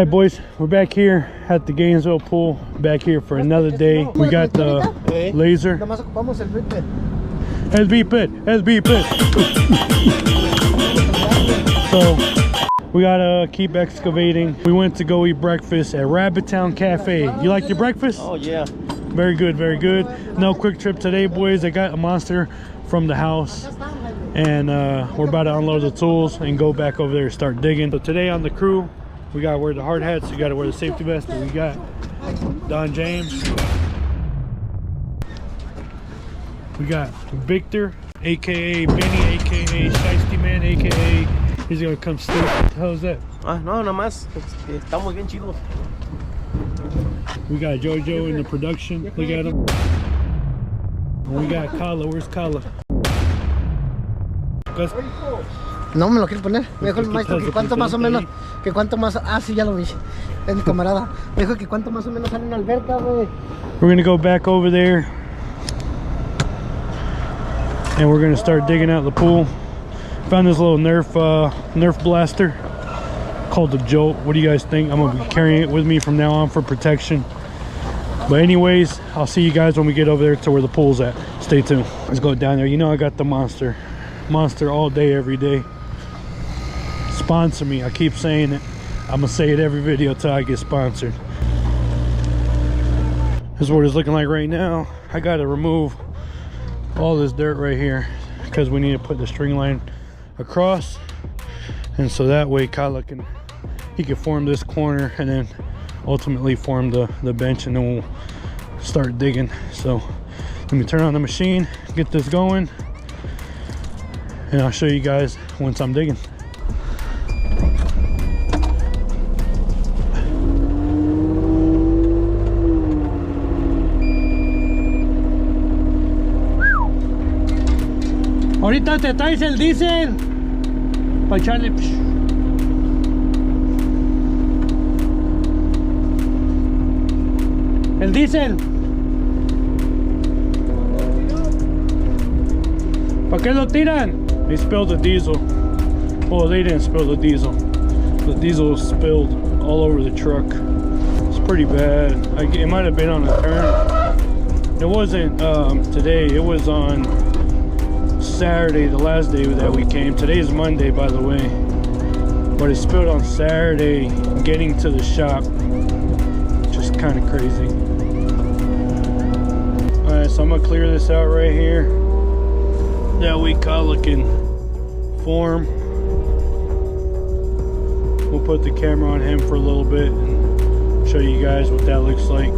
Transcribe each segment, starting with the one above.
Alright boys, we're back here at the Gainesville pool, back here for another day. We got the laser. SB pit. So we gotta keep excavating. We went to go eat breakfast at Rabbit Town Cafe. You like your breakfast? Oh yeah. Very good, very good. No quick trip today boys. I got a monster from the house and we're about to unload the tools and go back over there and start digging. So today on the crew, we gotta wear the hard hats, you gotta wear the safety vest, and we got Don James. We got Victor, aka Benny, aka Shiesty Man, aka he's gonna come steal. What the hell is that? No, nada más. Estamos bien chidos. We got Jojo in the production. Look at him. And we got Kala. Where's Kala? No me lo quiero poner. Me dijo el maestro que cuánto más o menos. Que cuánto más. Ah, sí, ya lo vi. Es mi camarada. Me dijo que cuánto más o menos sale una alberca, güey. We're gonna go back over there. And we're gonna start digging out the pool. Found this little Nerf blaster called the Jolt. What do you guys think? I'm gonna be carrying it with me from now on for protection. But anyways, I'll see you guys when we get over there to where the pool's at. Stay tuned. Let's go down there. You know I got the monster all day, every day. Sponsor me. I keep saying it. I'm gonna say it every video till I get sponsored. This is what it's looking like right now. I gotta remove all this dirt right here because we need to put the string line across, and so that way Kala can form this corner and then ultimately form the bench, and then we'll start digging. So let me turn on the machine, get this going, and I'll show you guys once I'm digging. Ahorita te traes el diésel para echarle. El diésel. ¿Para qué lo tiran? They spilled the diesel. Well, they didn't spill the diesel. The diesel spilled all over the truck. It's pretty bad. It might have been on a turn. It wasn't today. It was on Saturday, the last day that we came. Today's Monday, by the way, but it spilled on Saturday getting to the shop. Just kind of crazy. All right, so I'm gonna clear this out right here. That way Kala can form. We'll put the camera on him for a little bit and show you guys what that looks like.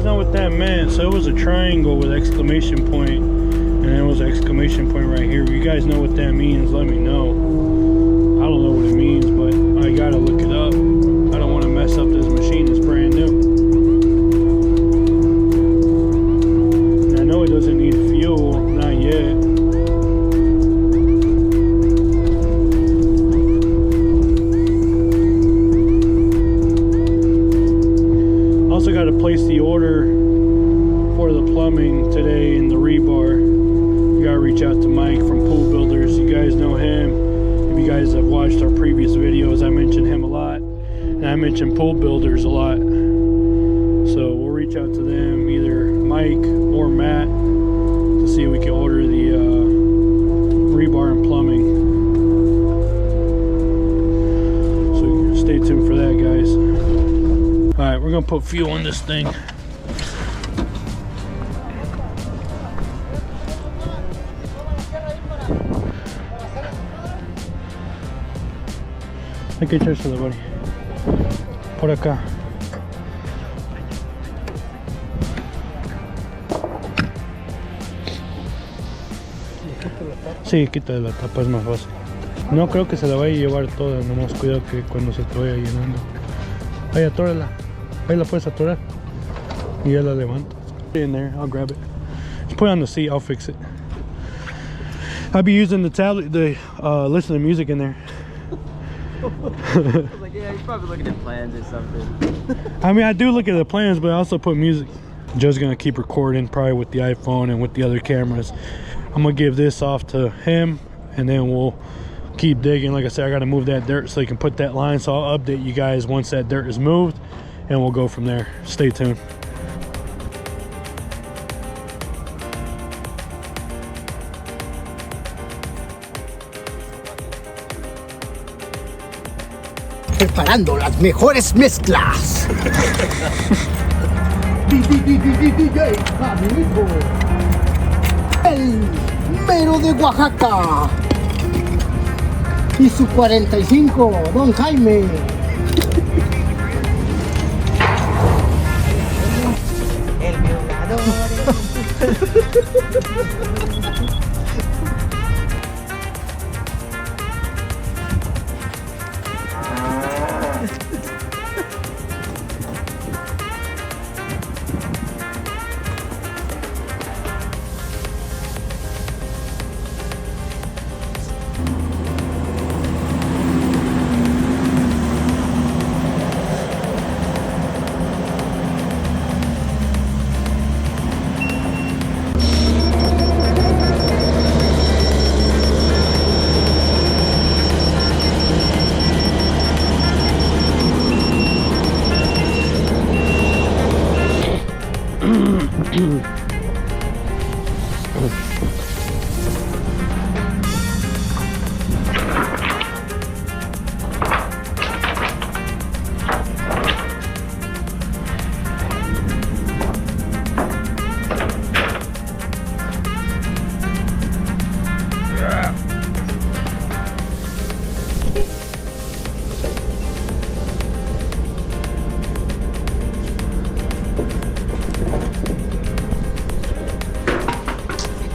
Know what that meant. So it was a triangle with exclamation point, and there was an exclamation point right here. If you guys know what that means, let me know. I don't know what it means, but I gotta look it up. I don't want to mess up this machine. It's brand new, and I know it doesn't need fuel, not yet. Also got to place the order for the plumbing today and the rebar. You gotta reach out to Mike from Pool Builders. You guys know him. If you guys have watched our previous videos, I mentioned him a lot, and I mentioned Pool Builders a lot. So we'll reach out to them, either Mike or Matt, to see if we can order the rebar and plumbing. So stay tuned for that, guys. All right, we're gonna put fuel in this thing. Hay que echárselo, buddy. Por acá. Sí, quita la tapa, es más fácil. No creo que se la vaya a llevar toda, nomás cuidado que cuando se te vaya llenando. Ahí, atórala. Ahí la puedes atorar. Y ya la levantas. In there, I'll grab it. Just put it on the seat, I'll fix it. I'll be using the tablet to listen to music in there. I was like, yeah, you're probably looking at plans or something. I mean, I do look at the plans, but I also put music. Joe's gonna keep recording probably with the iPhone and with the other cameras. I'm gonna give this off to him, and then we'll keep digging. Like I said, I gotta move that dirt so he can put that line, so I'll update you guys once that dirt is moved, and we'll go from there. Stay tuned. Preparando las mejores mezclas. DJ amigo, el mero de Oaxaca y su 45, Don Jaime. El violador.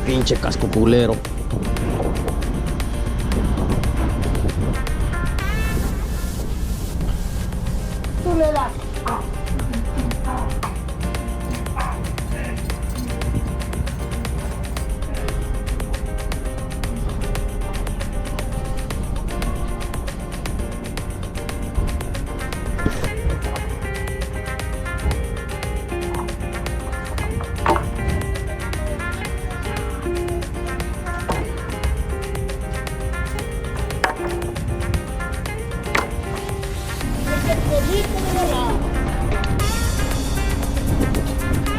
Pinche casco culero.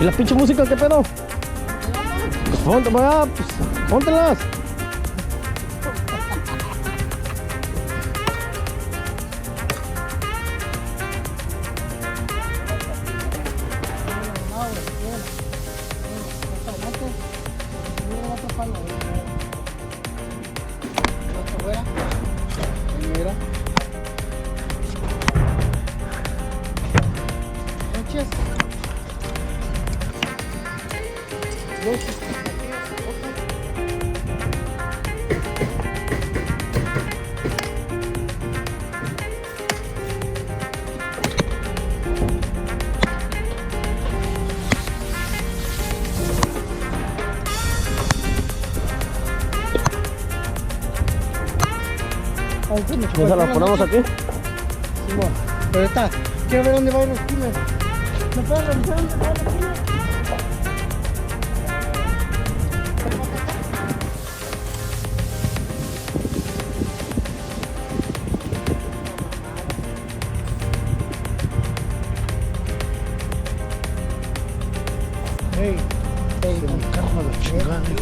¿Y la pinche música qué pedo? Pues ponte para allá, pues póntelas. ¿Ya la ponemos aquí? Sí, bueno. Pero está, quiero ver dónde va a ir los killers. ¿Me puedes revisar dónde va a ir los killers?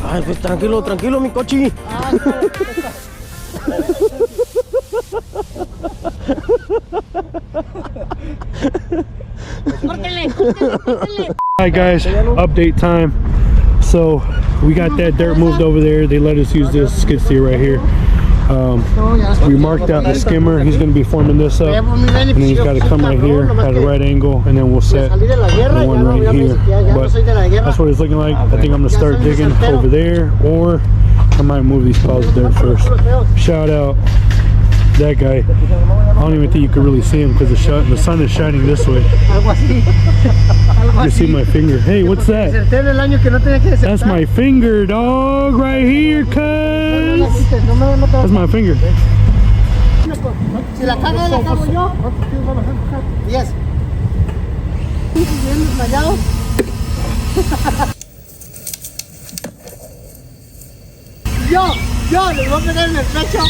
Ay, pues tranquilo, tranquilo, mi cochi. Alright guys, update time. So we got that dirt moved over there. They let us use this skid steer right here. We marked out the skimmer. He's going to be forming this up, and then he's got to come right here at a right angle, and then we'll set the one right here. But that's what it's looking like. I think I'm going to start digging over there, or I might move these piles of dirt first. Shout out that guy. I don't even think you can really see him because the sun is shining this way. You can see my finger. Hey, what's that? That's my finger, dog, right here, cuz. That's my finger. Si la cago, la cago yo. 10. Bien desmayado. Yo, les voy a pegar en el pecho.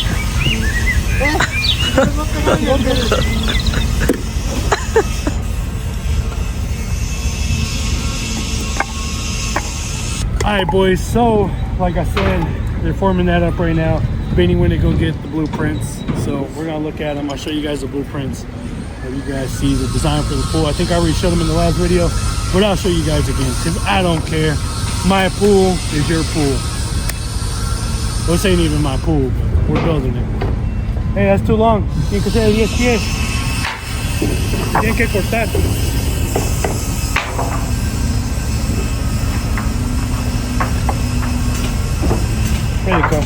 Les voy a pegar en el pecho. Alright boys, so like I said, they're forming that up right now. Benny went to go get the blueprints, so we're gonna look at them. I'll show you guys the blueprints. You guys see the design for the pool. I think I already showed them in the last video, but I'll show you guys again because I don't care. My pool is your pool. Well, this ain't even my pool, but we're building it. Hey, that's too long. Tienen que ser 10 pies. Tienen que cortar. There you go.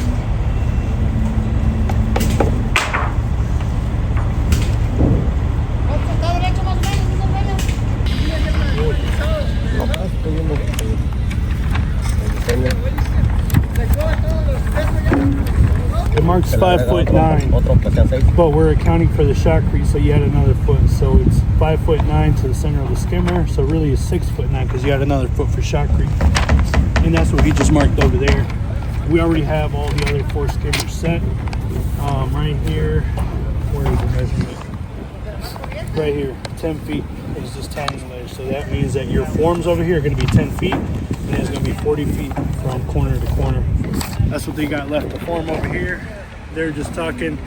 It marks 5'9", but we're accounting for the shotcrete, so you add another foot, so it's 5'9" to the center of the skimmer. So really it's 6'9" because you add another foot for shotcrete, and that's what he just marked over there. We already have all the other 4 skimmers set. Right here, where is the measurement? Right here, 10 feet is this tiny ledge. So that means that your forms over here are going to be 10 feet, and it's going to be 40 feet from corner to corner. That's what they got left to form over here. They're just talking,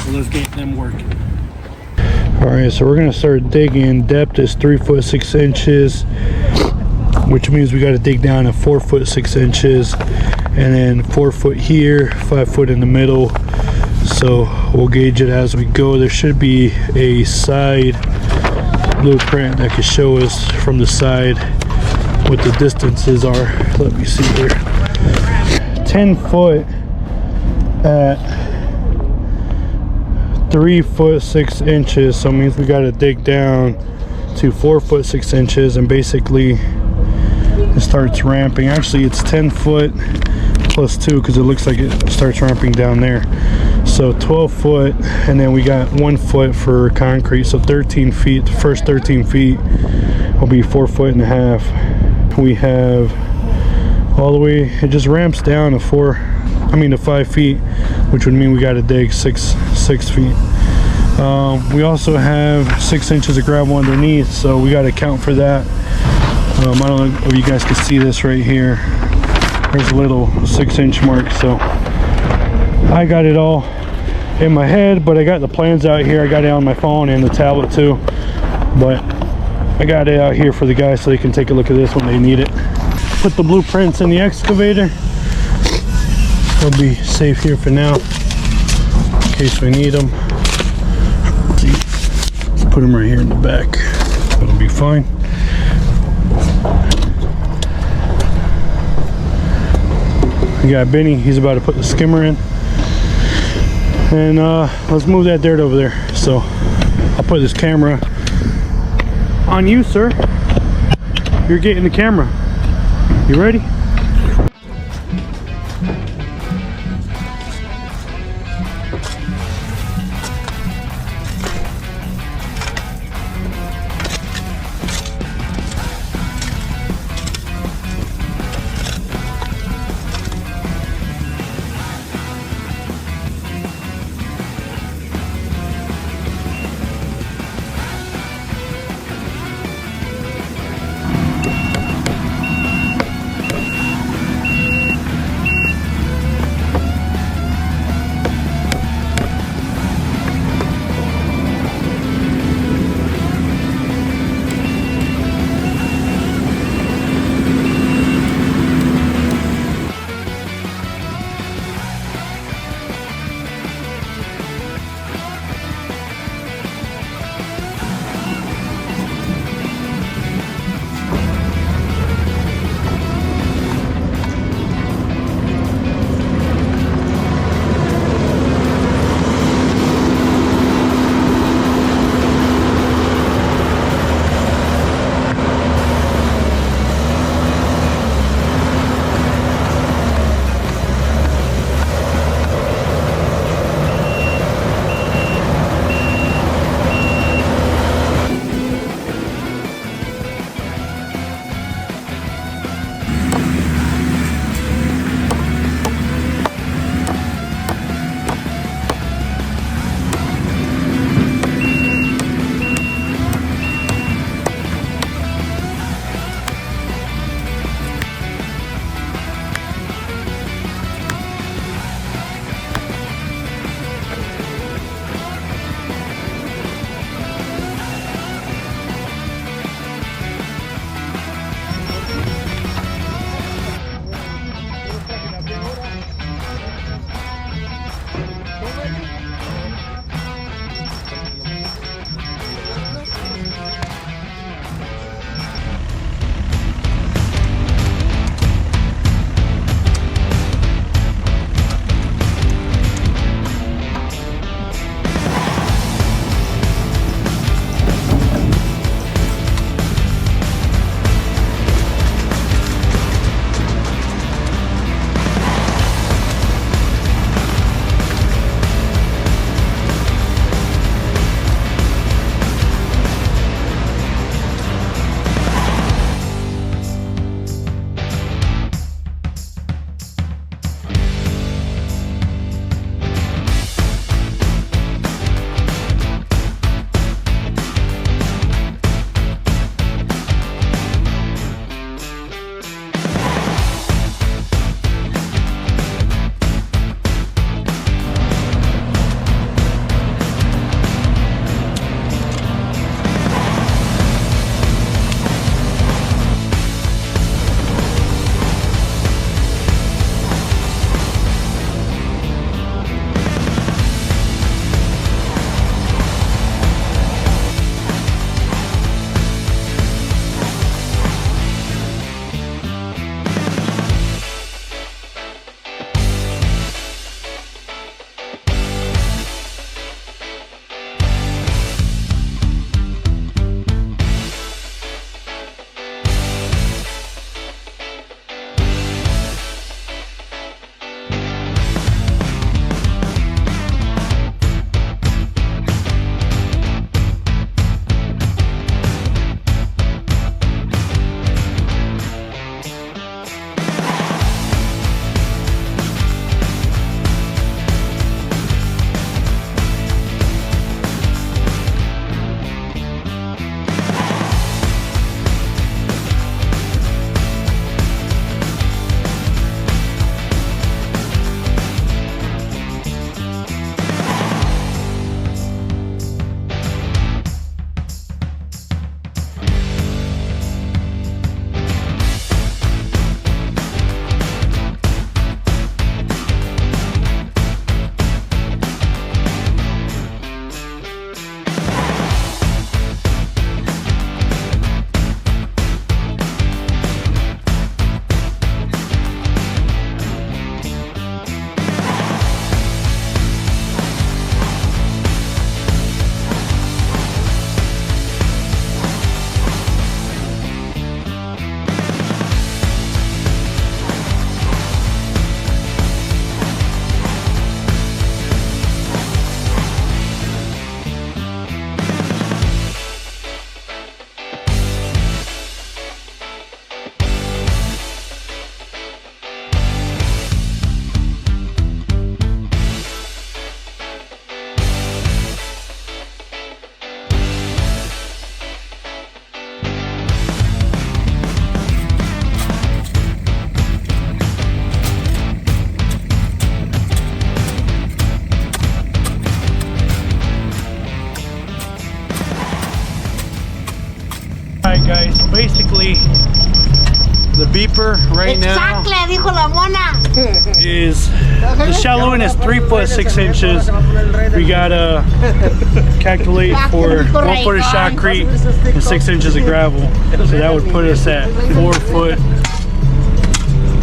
so let's get them working. All right, so we're going to start digging. Depth is 3 foot 6 inches, which means we got to dig down at 4 foot 6 inches, and then 4 foot here, 5 foot in the middle. So we'll gauge it as we go. There should be a side blueprint that can show us from the side what the distances are. Let me see here. 10 foot at 3 foot 6 inches, so it means we got to dig down to 4 foot 6 inches, and basically it starts ramping. Actually it's 10 foot plus 2 because it looks like it starts ramping down there. So 12 foot, and then we got 1 foot for concrete, so 13 feet. The first 13 feet will be 4.5 foot. We have all the way, it just ramps down to 5 feet, which would mean we got to dig 6 feet. We also have 6 inches of gravel underneath, so we got to account for that. I don't know if you guys can see this right here. There's a little 6-inch mark, so I got it all in my head, but I got the plans out here. I got it on my phone and the tablet too, but I got it out here for the guys so they can take a look at this when they need it. Put the blueprints in the excavator. They'll be safe here for now in case we need them. Let's put them right here in the back. It'll be fine. We got Benny, he's about to put the skimmer in, and let's move that dirt over there. So I'll put this camera on you, sir. You're getting the camera. You ready? deeper right now dijo la mona. is the shallow end is 3 foot 6 inches. We gotta calculate for 1 foot of shotcrete and 6 inches of gravel. So that would put us at 4 foot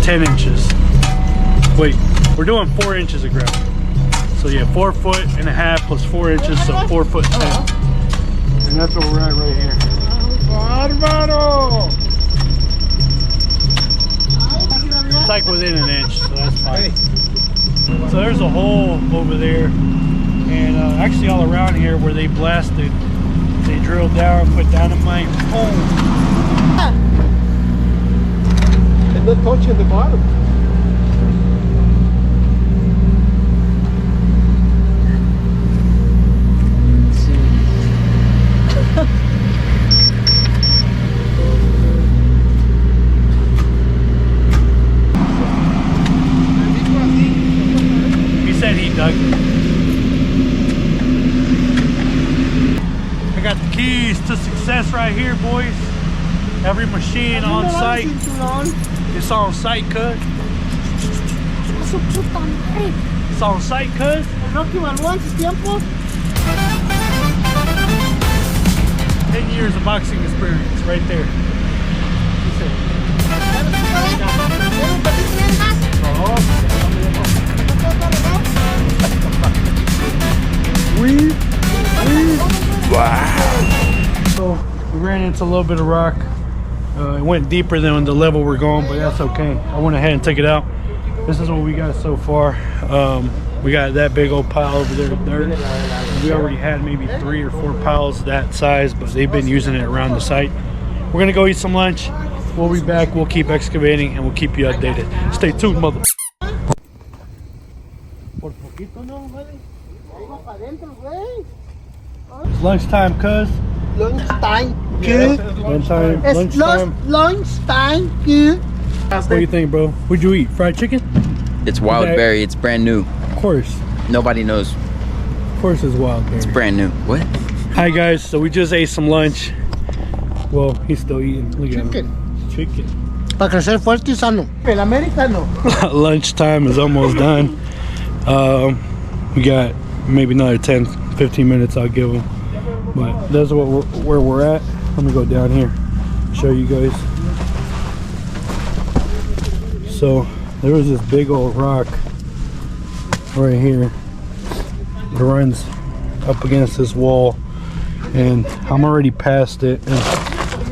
10 inches. Wait, we're doing 4 inches of gravel. So yeah, 4 foot and a half plus 4 inches, so 4 foot 10. And that's where we're at right here. Bárbaro! It's like within an inch, so that's fine. So there's a hole over there, and actually all around here where they blasted, they drilled down, put dynamite. Boom! And not touching the bottom. I got the keys to success right here, boys. Every machine on site. It's on site, cuz. It's on site, cuz. 10 years of boxing experience right there. Wow. So we ran into a little bit of rock. It went deeper than the level we're going, but that's okay. I went ahead and took it out. This is what we got so far. We got that big old pile over there of dirt. We already had maybe 3 or 4 piles that size, but they've been using it around the site. We're gonna go eat some lunch. We'll be back. We'll keep excavating and we'll keep you updated. Stay tuned, mother. It's lunchtime, cuz. Lunchtime. Lunchtime. It's lunchtime. What do you think, bro? What'd you eat? Fried chicken? It's wild berry. It's brand new. Of course. Nobody knows. Of course it's wild berry. It's brand new. What? Hi guys, so we just ate some lunch. Well, he's still eating. Look at him. Chicken. Para crecer fuerte y sano. El americano. Lunchtime is almost done. We got maybe another 10-15 minutes I'll give them. But that's where we're at. Let me go down here, show you guys. So there was this big old rock right here. It runs up against this wall, and I'm already past it. And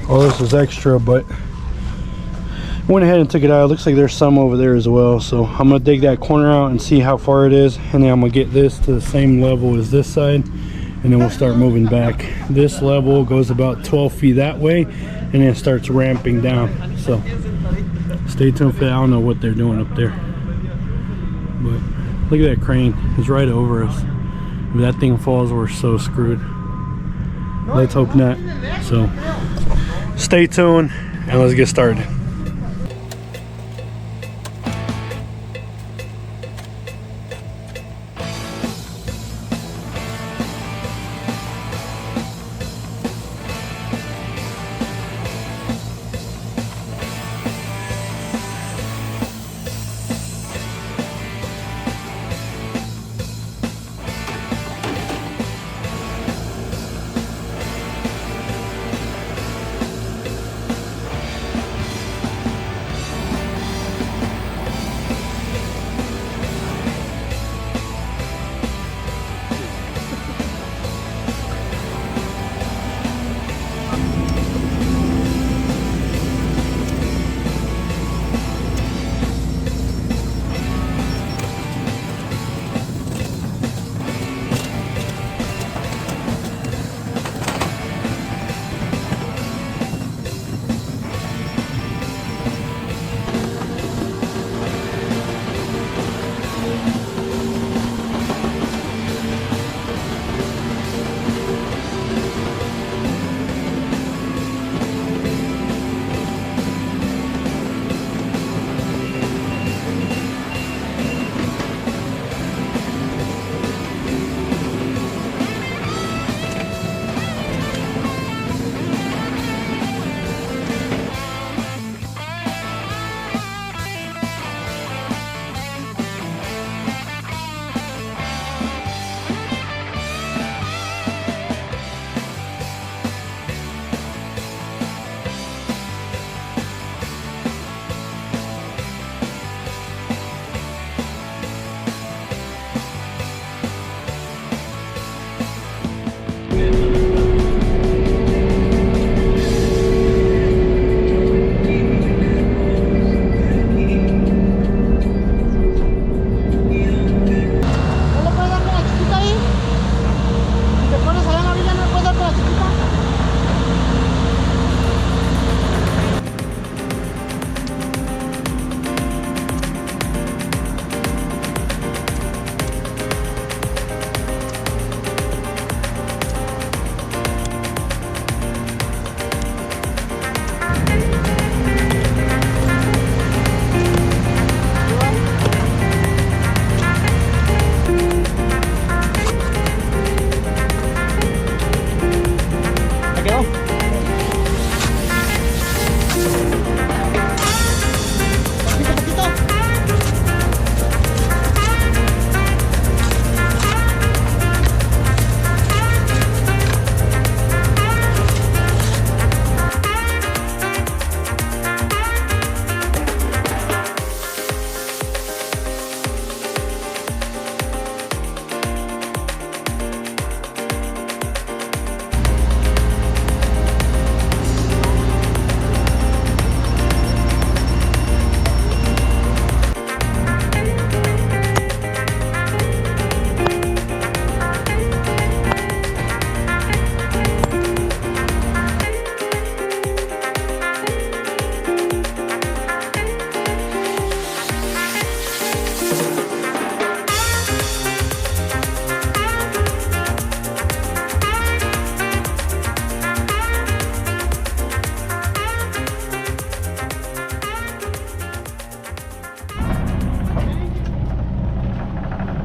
all this is extra, but went ahead and took it out. It looks like there's some over there as well, so I'm gonna dig that corner out and see how far it is, and then I'm gonna get this to the same level as this side, and then we'll start moving back. This level goes about 12 feet that way, and then it starts ramping down. So stay tuned for that. I don't know what they're doing up there, but look at that crane. It's right over us. If that thing falls, we're so screwed. Let's hope not. So stay tuned and let's get started.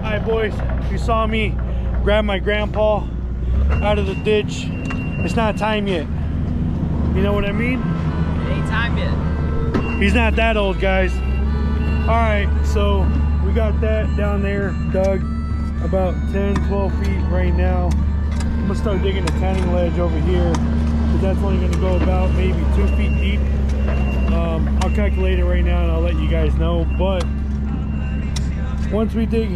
Alright boys, you saw me grab my grandpa out of the ditch. It's not time yet. You know what I mean? It ain't time yet. He's not that old, guys. Alright, so we got that down there dug about 10-12 feet right now. I'm gonna start digging a tanning ledge over here, but that's only gonna go about maybe 2 feet deep. I'll calculate it right now and I'll let you guys know. But once we dig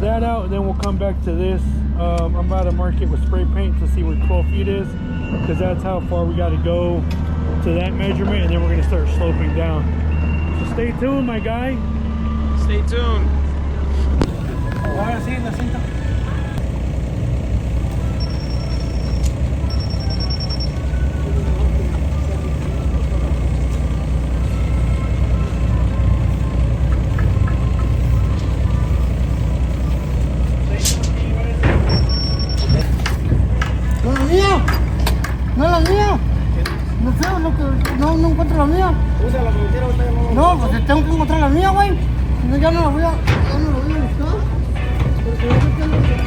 that out, then we'll come back to this. I'm about to mark it with spray paint to see where 12 feet is, because that's how far we got to go to that measurement, and then we're going to start sloping down. So stay tuned, my guy. Stay tuned. Ahora sí, la cinta. No la mía, no la mía. No sé, no encuentro la mía. Usa la que quiera, no, pues tengo que encontrar la mía, güey. No, ya no la voy a buscar. Porque yo no tengo que buscar.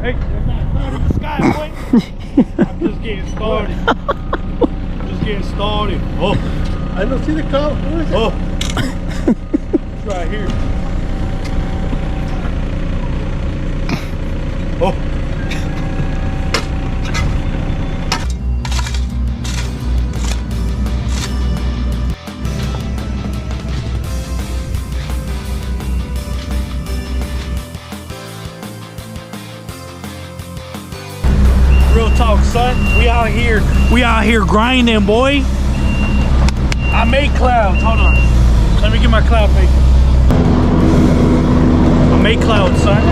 Hey, there's not a cloud in the sky, boy. I'm just getting started. Just getting started. Oh, I don't see the cloud. Where is it? oh. It's right here. Oh. Real talk, son. We out here grinding, boy. I make clouds. Hold on. Let me get my cloud maker. I make clouds, son.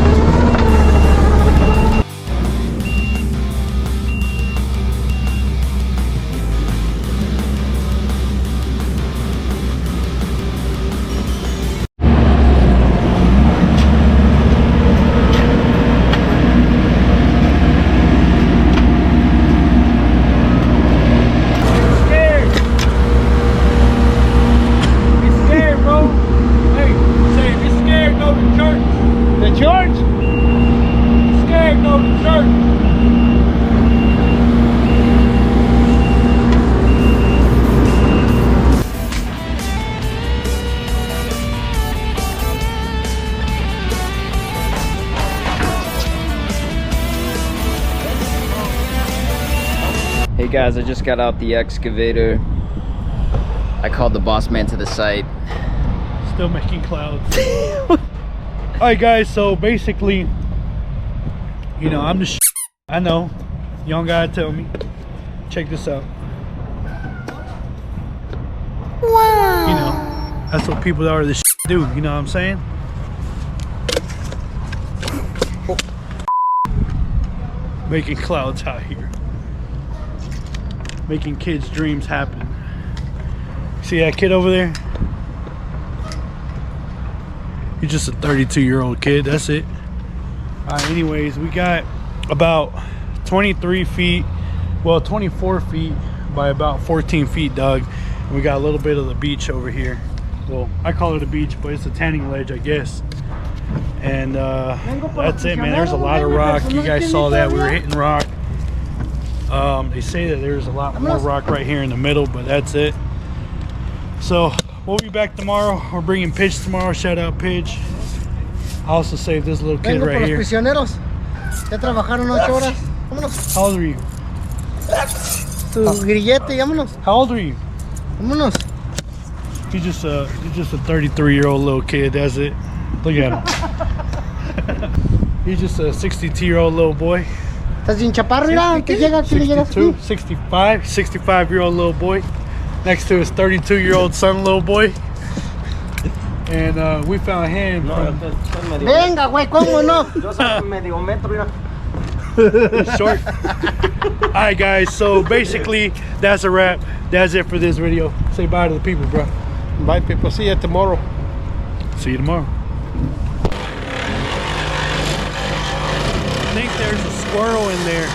Hey guys, I just got out the excavator. I called the boss man to the site. Still making clouds. Alright guys, so basically, you know, I'm the I know. You don't gotta tell me. Check this out. Wow. You know, that's what people that are the do, you know what I'm saying? Making clouds out here. Making kids' dreams happen. See that kid over there? He's just a 32-year-old kid, that's it. Anyways, we got about 23 feet, well 24 feet by about 14 feet, dog. And we got a little bit of the beach over here. Well, I call it a beach, but it's a tanning ledge, I guess. And that's it, man. There's a lot of rock. You guys saw that. We were hitting rock. They say that there's a lot more rock right here in the middle, but that's it. So we'll be back tomorrow. We're bringing Pidge tomorrow. Shout out Pidge. I also saved this little kid right here. Prisioneros. Ya trabajaron 8 horas. Vámonos. How old are you? Tu grillete, vámonos. How old are you? Vámonos. He's just a 33-year-old little kid. That's it. Look at him. He's just a 62-year-old little boy. ¿Estás bien chaparro? Mira, ¿qué llega? ¿Qué le llegas? 62, 65-year-old little boy. Next to his 32-year-old son, little boy. And we found him. Venga, güey, ¿cómo no? Yo soy medio metro, mira. Short. Alright guys, so basically that's a wrap. That's it for this video. Say bye to the people, bro. Bye, people. See you tomorrow. See you tomorrow. I think there's a squirrel in there.